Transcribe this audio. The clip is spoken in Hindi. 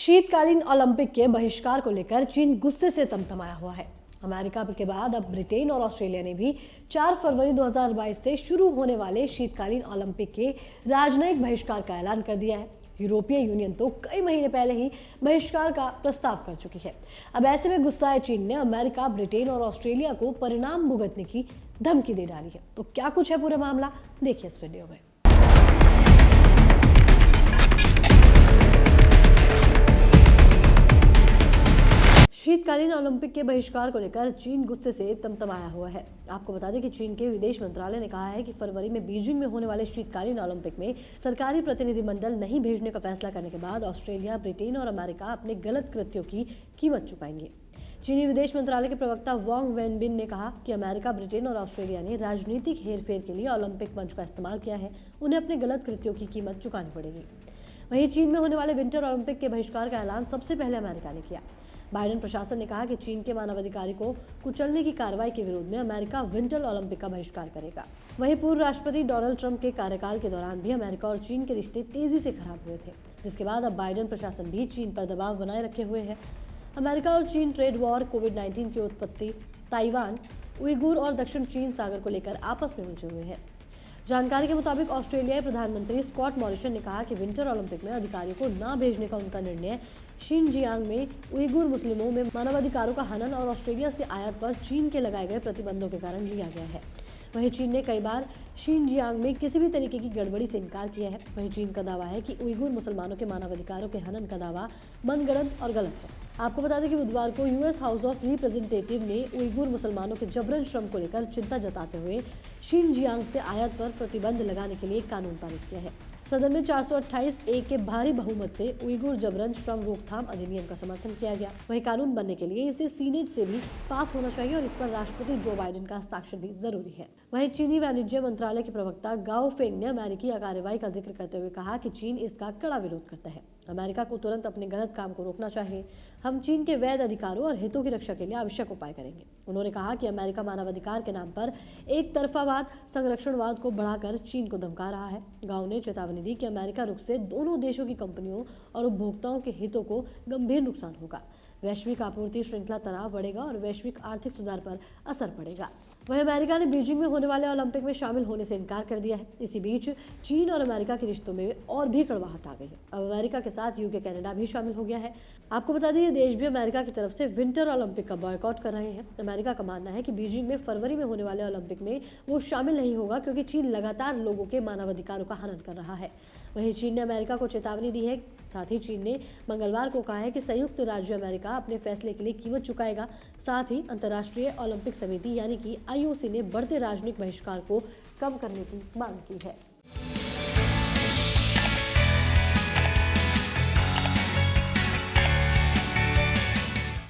शीतकालीन ओलंपिक के बहिष्कार को लेकर चीन गुस्से से तमतमाया हुआ है। अमेरिका के बाद अब ब्रिटेन और ऑस्ट्रेलिया ने भी 4 फरवरी 2022 से शुरू होने वाले शीतकालीन ओलंपिक के राजनयिक बहिष्कार का ऐलान कर दिया है। यूरोपीय यूनियन तो कई महीने पहले ही बहिष्कार का प्रस्ताव कर चुकी है। अब ऐसे में गुस्साए चीन ने अमेरिका, ब्रिटेन और ऑस्ट्रेलिया को परिणाम भुगतने की धमकी दे डाली है। तो क्या कुछ है पूरा मामला, देखिए इस वीडियो में। शीतकालीन ओलंपिक के बहिष्कार को लेकर चीन गुस्से से तमतमाया हुआ है। आपको बता दें कि चीन के विदेश मंत्रालय ने कहा है कि फरवरी में बीजिंग में होने वाले शीतकालीन ओलंपिक में सरकारी प्रतिनिधिमंडल नहीं भेजने का फैसला करने के बाद ऑस्ट्रेलिया, ब्रिटेन और अमेरिका अपने गलत कृत्यों की कीमत चुकाएंगे। चीनी विदेश मंत्रालय के प्रवक्ता वांग वेनबिन ने कहा कि अमेरिका, ब्रिटेन और ऑस्ट्रेलिया ने राजनीतिक हेरफेर के लिए ओलंपिक मंच का इस्तेमाल किया है, उन्हें अपने गलत कृत्यों की कीमत चुकानी पड़ेगी। वहीं चीन में होने वाले विंटर ओलंपिक के बहिष्कार का ऐलान सबसे पहले अमेरिका ने किया। बाइडेन प्रशासन ने कहा कि चीन के मानवाधिकारी को कुचलने की कार्रवाई के विरोध में अमेरिका विंटर ओलंपिक का बहिष्कार करेगा। वहीं पूर्व राष्ट्रपति डोनाल्ड ट्रंप के कार्यकाल के दौरान भी अमेरिका और चीन के रिश्ते तेजी से खराब हुए थे, जिसके बाद अब बाइडेन प्रशासन भी चीन पर दबाव बनाए रखे हुए है। अमेरिका और चीन ट्रेड वॉर, कोविड-19 की उत्पत्ति, ताइवान, उइगुर और दक्षिण चीन सागर को लेकर आपस में उलझे हुए हैं। जानकारी के मुताबिक ऑस्ट्रेलियाई प्रधानमंत्री स्कॉट मॉरिसन ने कहा कि विंटर ओलंपिक में अधिकारियों को न भेजने का उनका निर्णय शिनजियांग में उइगुर मुस्लिमों में मानवाधिकारों का हनन और ऑस्ट्रेलिया से आयात पर चीन के लगाए गए प्रतिबंधों के कारण लिया गया है। वहीं चीन ने कई बार शिनजियांग में किसी भी तरीके की गड़बड़ी से इनकार किया है। वहीं चीन का दावा है कि उइगुर मुसलमानों के मानवाधिकारों के हनन का दावा मनगढ़ंत और गलत है। आपको बता दें कि बुधवार को यूएस हाउस ऑफ रिप्रेजेंटेटिव ने उइगुर मुसलमानों के जबरन श्रम को लेकर चिंता जताते हुए शिनजियांग से आयात पर प्रतिबंध लगाने के लिए कानून पारित किया है। सदन में 428 के भारी बहुमत से उइगुर जबरन श्रम रोकथाम अधिनियम का समर्थन किया गया। वहीं कानून बनने के लिए इसे सीनेट से भी पास होना चाहिए और इस पर राष्ट्रपति जो बाइडेन का हस्ताक्षर भी जरूरी है। वहीं चीनी वाणिज्य मंत्रालय के प्रवक्ता गाओ फेंग ने अमेरिकी कार्रवाई का जिक्र करते हुए कहा कि चीन इसका कड़ा विरोध करता है। अमेरिका को तुरंत अपने गलत काम को रोकना चाहिए। हम चीन के वैध अधिकारों और हितों की रक्षा के लिए आवश्यक उपाय करेंगे। उन्होंने कहा कि अमेरिका मानवाधिकार के नाम पर एक तरफावाद, संरक्षणवाद को बढ़ाकर चीन को धमका रहा है। गांव ने चेतावनी दी कि अमेरिका रुख से दोनों देशों की कंपनियों और उपभोक्ताओं के हितों को गंभीर नुकसान होगा। वैश्विक आपूर्ति श्रृंखला तनाव बढ़ेगा और वैश्विक आर्थिक सुधार पर असर पड़ेगा। वहीं अमेरिका ने बीजिंग में होने वाले ओलंपिक में शामिल होने से इनकार कर दिया है। इसी बीच चीन और अमेरिका के रिश्तों में और भी कड़वाहट आ गई है। अब अमेरिका के साथ यूके, कनाडा भी शामिल हो गया है। आपको बता दें, ये देश भी अमेरिका की तरफ से विंटर ओलंपिक का बॉयकॉट कर रहे हैं। अमेरिका का मानना है कि बीजिंग में फरवरी में होने वाले ओलंपिक में वो शामिल नहीं होगा, क्योंकि चीन लगातार लोगों के मानवाधिकारों का हनन कर रहा है। वहीं चीन ने अमेरिका को चेतावनी दी है। साथ ही चीन ने मंगलवार को कहा है कि संयुक्त राज्य अमेरिका अपने फैसले के लिए कीमत चुकाएगा। साथ ही अंतर्राष्ट्रीय ओलंपिक समिति यानी कि IOC ने बढ़ते राजनीतिक बहिष्कार को कम करने की मांग की है।